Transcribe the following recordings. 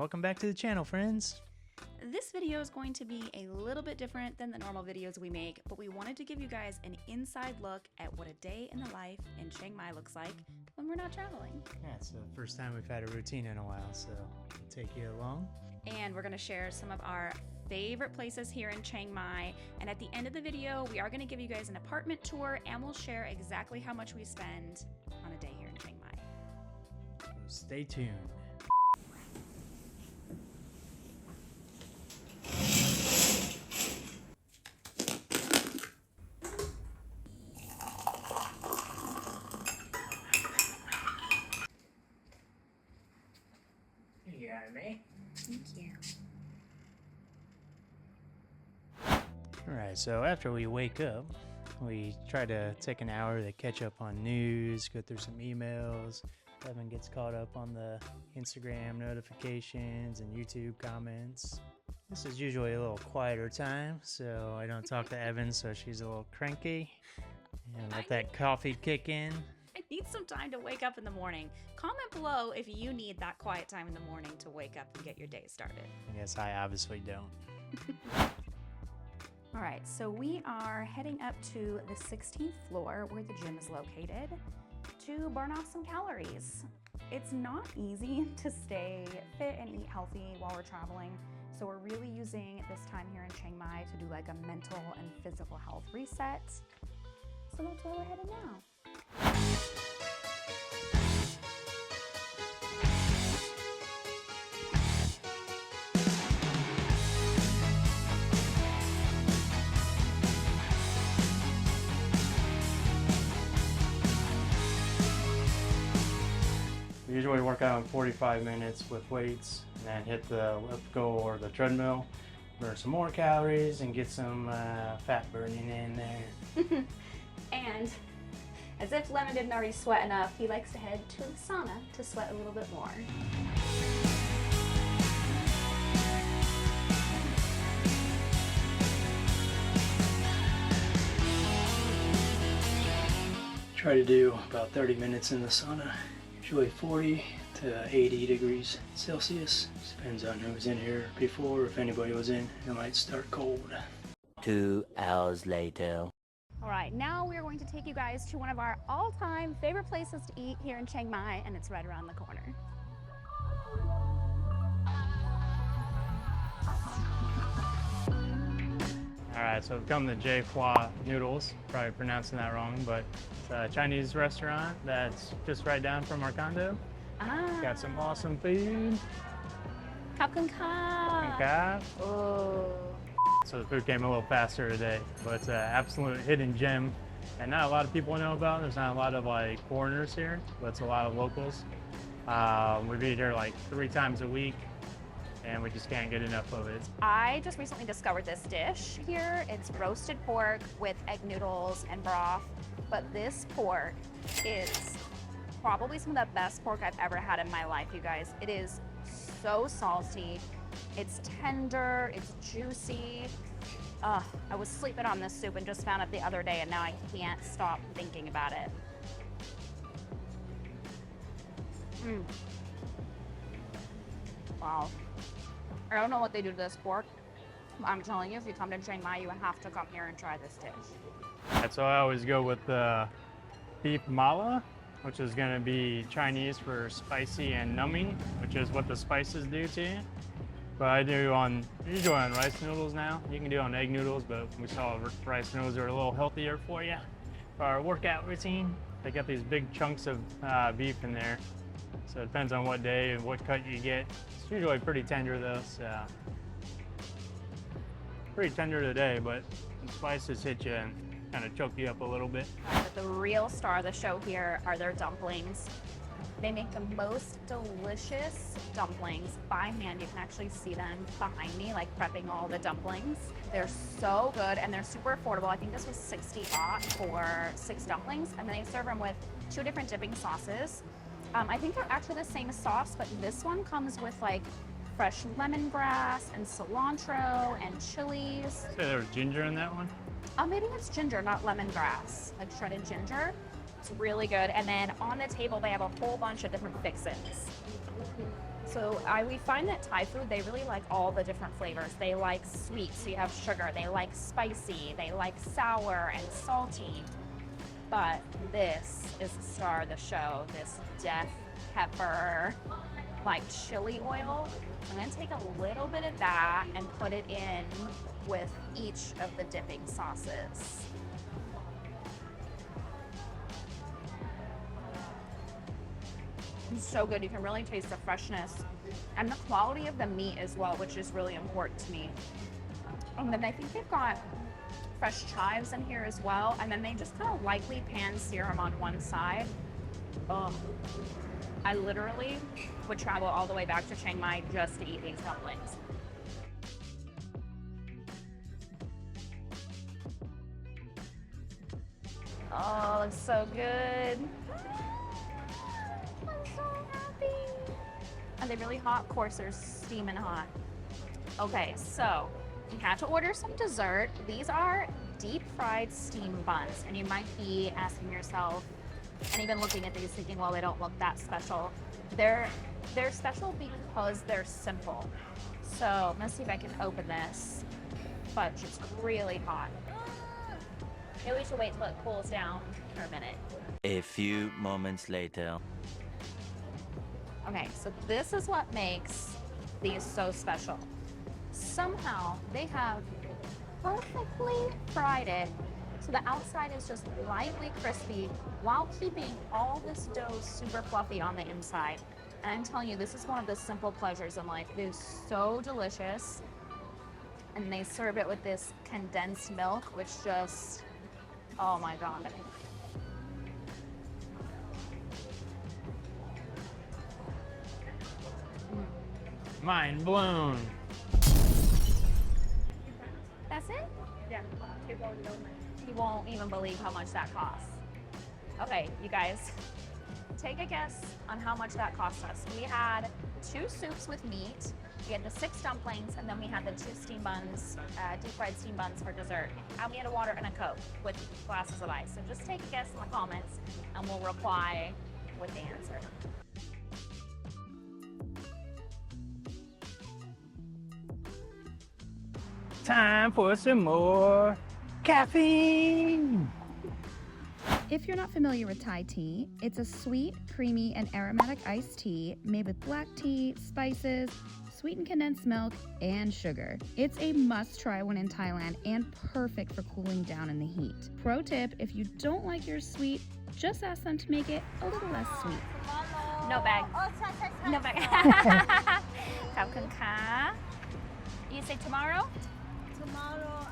welcome back to the channel, friends. This video is going to be a little bit different than the normal videos we make, but we wanted to give you guys an inside look at what a day in the life in Chiang Mai looks like when we're not traveling. Yeah, it's the first time we've had a routine in a while, so we'll take you along. And we're going to share some of our favorite places here in Chiang Mai. And at the end of the video, we are going to give you guys an apartment tour and we'll share exactly how much we spend on a day here in Chiang Mai. So stay tuned. You got me? Thank you. Alright, so after we wake up, we try to take an hour to catch up on news, go through some emails. Evan gets caught up on the Instagram notifications and YouTube comments. This is usually a little quieter time, so I don't talk to Evan, so she's a little cranky. And let that coffee kick in. I need some time to wake up in the morning. Comment below if you need that quiet time in the morning to wake up and get your day started. I guess I obviously don't. All right, so we are heading up to the 16th floor where the gym is located to burn off some calories. It's not easy to stay fit and eat healthy while we're traveling, so we're really using this time here in Chiang Mai to do like a mental and physical health reset. So that's where we're headed now. We usually work out in 45 minutes with weights and then hit the elliptical or the treadmill, burn some more calories and get some fat burning in there. And as if Lemon didn't already sweat enough, he likes to head to the sauna to sweat a little bit more. Try to do about 30 minutes in the sauna, usually 40 to 80 degrees Celsius. Depends on who was in here before. If anybody was in, it might start cold. 2 hours later. All right, now we're going to take you guys to one of our all-time favorite places to eat here in Chiang Mai, and it's right around the corner. All right, so we've come to Jay Hua Noodles, probably pronouncing that wrong, but it's a Chinese restaurant that's just right down from our condo. Got some awesome food. Khap khun kha. Okay. Oh. So the food came a little faster today, but it's an absolute hidden gem and not a lot of people know about. There's not a lot of like foreigners here, but it's a lot of locals. We eat here like 3 times a week and we just can't get enough of it. I just recently discovered this dish here. It's roasted pork with egg noodles and broth, but this pork is probably some of the best pork I've ever had in my life, you guys. It is so salty. It's tender, it's juicy. I was sleeping on this soup and just found it the other day and now I can't stop thinking about it. Wow. I don't know what they do to this pork. I'm telling you, if you come to Chiang Mai, you have to come here and try this dish. That's why I always go with the beef mala, which is gonna be Chinese for spicy and numbing, which is what the spices do to you. But I do usually on rice noodles now. You can do on egg noodles, but we saw rice noodles are a little healthier for you. For our workout routine, they got these big chunks of beef in there. So it depends on what day and what cut you get. It's usually pretty tender though, so pretty tender today, but the spices hit you and kind of choke you up a little bit. But the real star of the show here are their dumplings. They make the most delicious dumplings by hand. You can actually see them behind me, like prepping all the dumplings. They're so good and they're super affordable. I think this was 60 baht for 6 dumplings, and then they serve them with 2 different dipping sauces. I think they're actually the same sauce, but this one comes with like fresh lemongrass and cilantro and chilies. Say there was ginger in that one? Maybe it's ginger, not lemongrass, like shredded ginger. It's really good. And then on the table, they have a whole bunch of different fixins. So we find that Thai food, they really like all the different flavors. They like sweet, so you have sugar. They like spicy. They like sour and salty. But this is the star of the show, this death pepper, like chili oil. I'm gonna take a little bit of that and put it in with each of the dipping sauces. It's so good. You can really taste the freshness and the quality of the meat as well, which is really important to me. And then I think they've got fresh chives in here as well. And then they just kind of lightly pan sear them on one side. I literally would travel all the way back to Chiang Mai just to eat these dumplings. Oh, it's so good. I'm so happy. Are they really hot? Of course, they're steaming hot. Okay, so we had to order some dessert. These are deep fried steam buns, and you might be asking yourself, and even looking at these thinking, well, they don't look that special. They're special because they're simple. So I'm gonna see if I can open this. Fudge is really hot. Maybe we should wait till it cools down for a minute. A few moments later. Okay, so this is what makes these so special. Somehow they have perfectly fried it so the outside is just lightly crispy while keeping all this dough super fluffy on the inside. And I'm telling you, this is one of the simple pleasures in life. It is so delicious. And they serve it with this condensed milk, which just, oh my God. Mind blown. That's it? Yeah. You won't even believe how much that costs. Okay, you guys, take a guess on how much that cost us. We had 2 soups with meat, we had the 6 dumplings, and then we had the 2 steam buns, deep fried steam buns for dessert. And we had a water and a Coke with glasses of ice. So just take a guess in the comments and we'll reply with the answer. Time for some more caffeine. If you're not familiar with Thai tea, it's a sweet, creamy, and aromatic iced tea made with black tea, spices, sweetened condensed milk, and sugar. It's a must-try one in Thailand and perfect for cooling down in the heat. Pro tip, if you don't like yours sweet, just ask them to make it a little less sweet. No bag. No bag. ขอบคุณค่ะ You say tomorrow? Tomorrow,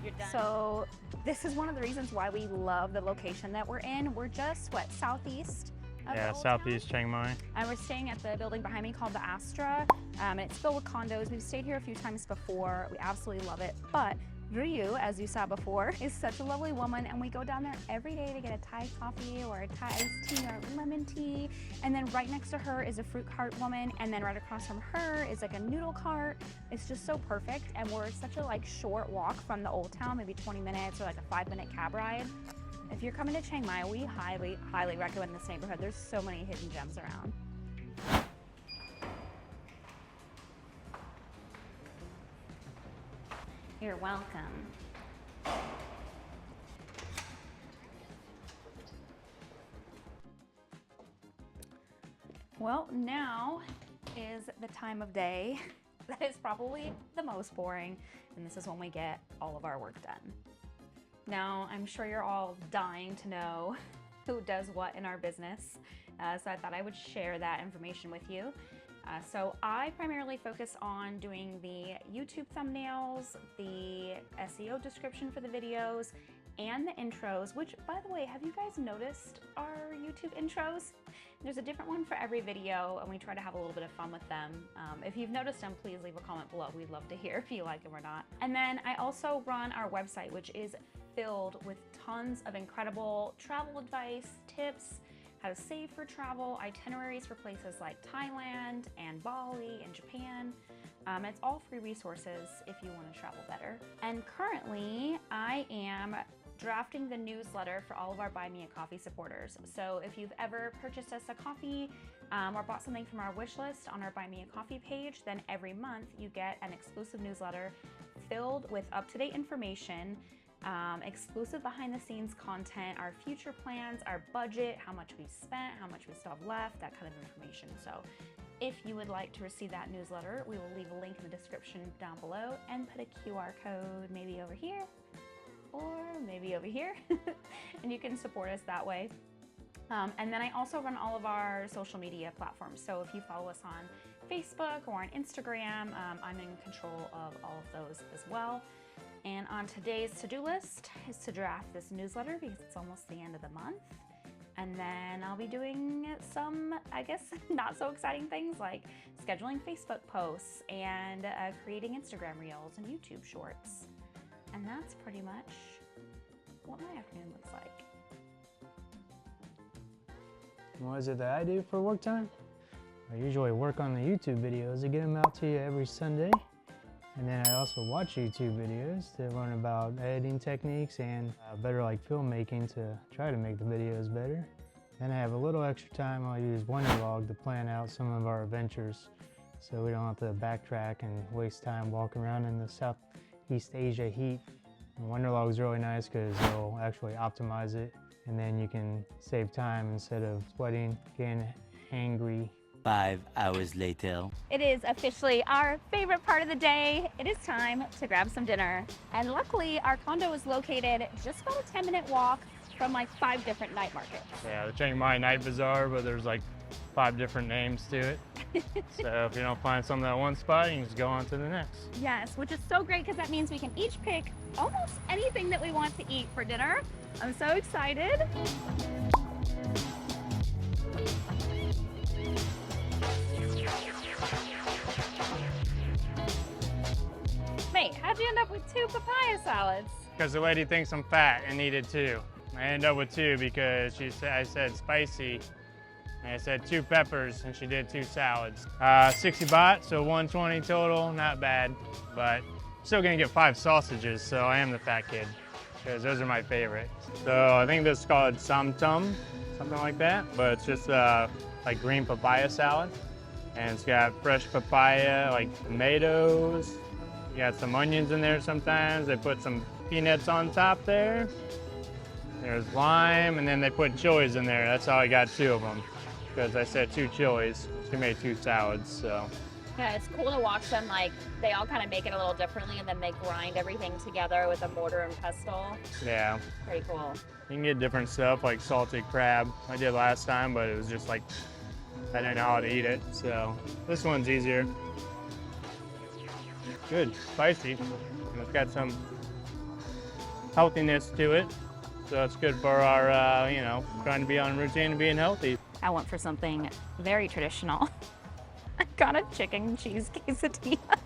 you're done. So this is one of the reasons why we love the location that we're in. We're just, what, southeast of the Yeah, old southeast town? Chiang Mai. And we're staying at the building behind me called the Astra. And it's filled with condos. We've stayed here a few times before. We absolutely love it. But Ryu, as you saw before, is such a lovely woman, and we go down there every day to get a Thai coffee or a Thai iced tea or lemon tea. And then right next to her is a fruit cart woman, and then right across from her is like a noodle cart. It's just so perfect, and we're such a short walk from the old town, maybe 20 minutes or like a 5-minute cab ride. If you're coming to Chiang Mai, we highly, highly recommend this neighborhood. There's so many hidden gems around. You're welcome. Well, now is the time of day that is probably the most boring, and this is when we get all of our work done. Now, I'm sure you're all dying to know who does what in our business, so I thought I would share that information with you. So I primarily focus on doing the YouTube thumbnails, the SEO description for the videos, and the intros, which, by the way, have you guys noticed our YouTube intros? There's a different one for every video, and we try to have a little bit of fun with them. If you've noticed them, please leave a comment below. We'd love to hear if you like them or not. And then I also run our website, which is filled with tons of incredible travel advice, tips, how to save for travel, itineraries for places like Thailand and Bali and Japan. It's all free resources if you want to travel better. And currently I am drafting the newsletter for all of our Buy Me a Coffee supporters. So if you've ever purchased us a coffee or bought something from our wish list on our Buy Me a Coffee page, then every month you get an exclusive newsletter filled with up-to-date information, exclusive behind-the-scenes content, our future plans, our budget, how much we've spent, how much we still have left, that kind of information. So if you would like to receive that newsletter, we will leave a link in the description down below and put a QR code maybe over here or maybe over here, and you can support us that way. And then I also run all of our social media platforms. So if you follow us on Facebook or on Instagram, I'm in control of all of those as well. And on today's to-do list is to draft this newsletter because it's almost the end of the month. And then I'll be doing some, I guess, not so exciting things like scheduling Facebook posts and creating Instagram reels and YouTube shorts. And that's pretty much what my afternoon looks like. What is it that I do for work time? I usually work on the YouTube videos to get them out to you every Sunday. And then I also watch YouTube videos to learn about editing techniques and better like filmmaking to try to make the videos better. Then I have a little extra time I'll use Wonderlog to plan out some of our adventures so we don't have to backtrack and waste time walking around in the Southeast Asia heat. And Wonderlog is really nice because it'll actually optimize it, and then you can save time instead of sweating, getting hangry. 5 hours later. It is officially our favorite part of the day. It is time to grab some dinner. And luckily, our condo is located just about a 10-minute walk from like 5 different night markets. Yeah, the Chiang Mai Night Bazaar, but there's like 5 different names to it. So if you don't find something at one spot, you can just go on to the next. Yes, which is so great because that means we can each pick almost anything that we want to eat for dinner. I'm so excited. Mate, how'd you end up with 2 papaya salads? Because the lady thinks I'm fat and needed 2. I ended up with 2 because I said spicy, and I said 2 peppers, and she did 2 salads. 60 baht, so 120 total, not bad, but still gonna get 5 sausages, so I am the fat kid, because those are my favorite. So I think this is called samtum, something like that, but it's just like green papaya salad, and it's got fresh papaya, like tomatoes. You got some onions in there sometimes. They put some peanuts on top there. There's lime, and then they put chilies in there. That's how I got 2 of them, because I said 2 chilies. She made 2 salads, so. Yeah, it's cool to watch them, like, they all kind of make it a little differently, and then they grind everything together with a mortar and pestle. Yeah. Pretty cool. You can get different stuff, like salted crab. I did last time, but it was just like, I didn't know how to eat it, so. This one's easier. Good, spicy. And it's got some healthiness to it. So it's good for our, you know, trying to be on routine and being healthy. I went for something very traditional. I got a chicken cheese quesadilla.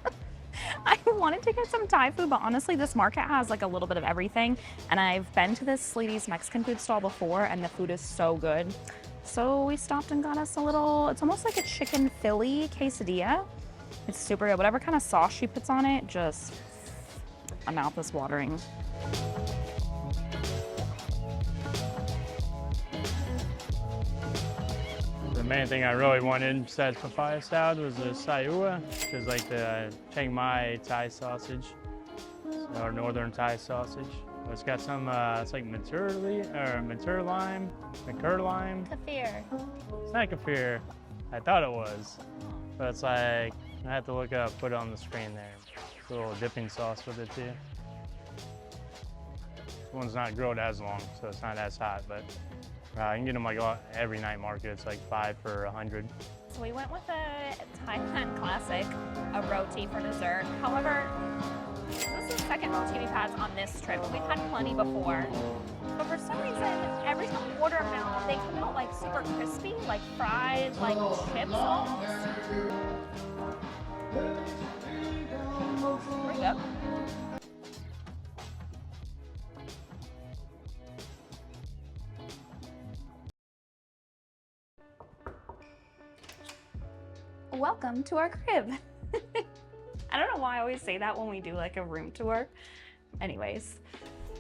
I wanted to get some Thai food, but honestly, this market has like a little bit of everything. And I've been to this lady's Mexican food stall before, and the food is so good. So we stopped and got us a little, it's almost like a chicken Philly quesadilla. It's super good. Whatever kind of sauce she puts on it, just, my mouth is watering. The main thing I really wanted besides papaya salad was the sayua, which is like the Chiang Mai Thai sausage, or northern Thai sausage. It's got some, it's like mature lime. Kefir. It's not kefir. I thought it was, but it's like, I have to look it up, put it on the screen there. It's a little dipping sauce with it too. This one's not grilled as long, so it's not as hot, but you can get them like every night market. It's like 5 for 100. So we went with a Thailand classic, a roti for dessert. However, this is the second roti we've had on this trip. We've had plenty before. But for some reason, every time we order them out, they come out like super crispy, like fried, like chips almost. Pretty good. Welcome to our crib. I don't know why I always say that when we do like a room tour. Anyways,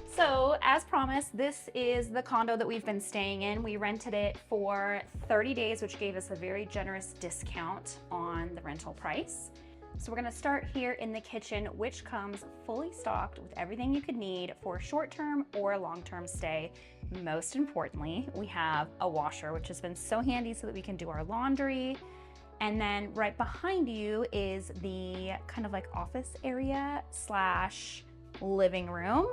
So, as promised, this is the condo that we've been staying in. We rented it for 30 days, which gave us a very generous discount on the rental price. So we're gonna start here in the kitchen, which comes fully stocked with everything you could need for a short-term or a long-term stay. Most importantly, we have a washer, which has been so handy so that we can do our laundry. And then right behind you is the kind of like office area slash living room.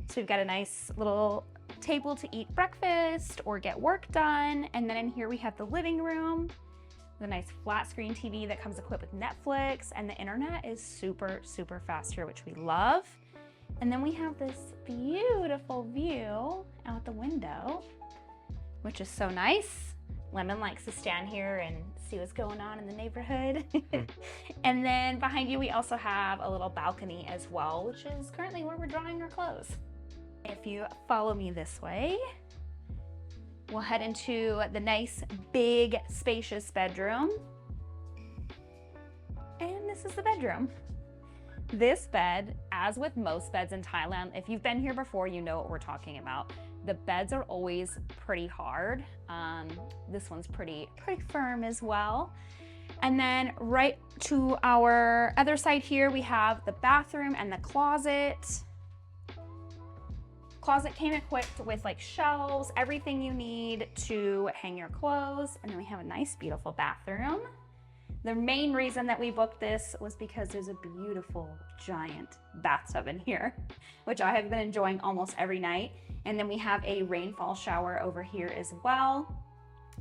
So we've got a nice little table to eat breakfast or get work done. And then in here we have the living room with a nice flat screen TV that comes equipped with Netflix, and the internet is super, super fast here, which we love. And then we have this beautiful view out the window, which is so nice. Lemon likes to stand here and see what's going on in the neighborhood. And then behind you, we also have a little balcony as well, which is currently where we're drying our clothes. If you follow me this way, we'll head into the nice, big, spacious bedroom. And this is the bedroom. This bed, as with most beds in Thailand, if you've been here before, you know what we're talking about. The beds are always pretty hard. This one's pretty firm as well. And then right to our other side here, we have the bathroom and the closet. Closet came equipped with like shelves, everything you need to hang your clothes. And then we have a nice, beautiful bathroom. The main reason that we booked this was because there's a beautiful giant bathtub in here, which I have been enjoying almost every night. And then we have a rainfall shower over here as well.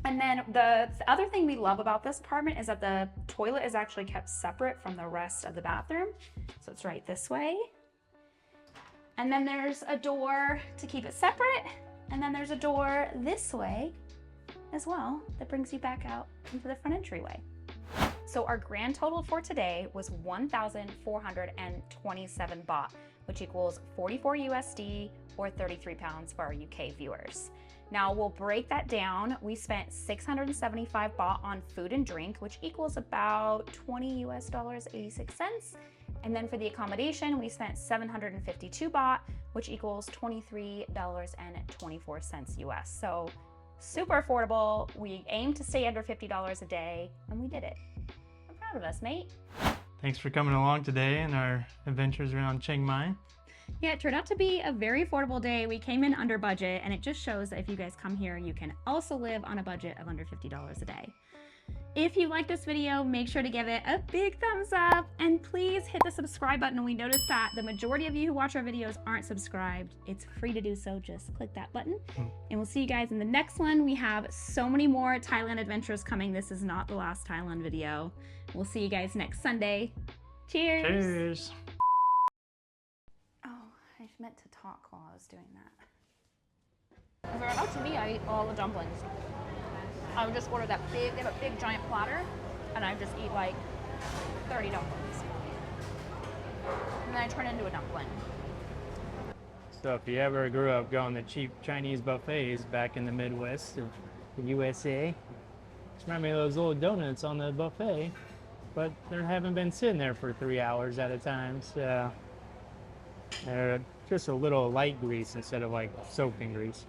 And then the other thing we love about this apartment is that the toilet is actually kept separate from the rest of the bathroom. So it's right this way. And then there's a door to keep it separate. And then there's a door this way as well that brings you back out into the front entryway. So our grand total for today was 1,427 baht, which equals 44 USD or 33 pounds for our UK viewers. Now we'll break that down. We spent 675 baht on food and drink, which equals about 20 US dollars, 86 cents. And then for the accommodation, we spent 752 baht, which equals $23.24 US. So super affordable. We aimed to stay under $50 a day, and we did it. I'm proud of us, mate. Thanks for coming along today in our adventures around Chiang Mai. Yeah, it turned out to be a very affordable day. We came in under budget, and it just shows that if you guys come here, you can also live on a budget of under $50 a day. If you like this video, make sure to give it a big thumbs up, and please hit the subscribe button. We noticed that the majority of you who watch our videos aren't subscribed. It's free to do so. Just click that button, and we'll see you guys in the next one. We have so many more Thailand adventures coming. This is not the last Thailand video. We'll see you guys next Sunday. Cheers. Cheers. Oh, I meant to talk while I was doing that. If we're about to me, I eat all the dumplings. I would just order that big, they have a big giant platter, and I just eat like 30 dumplings. And then I turn into a dumpling. So if you ever grew up going to cheap Chinese buffets back in the Midwest of the USA, just remind me of those little donuts on the buffet, but they haven't been sitting there for 3 hours at a time, so they're just a little light grease instead of like soaking grease.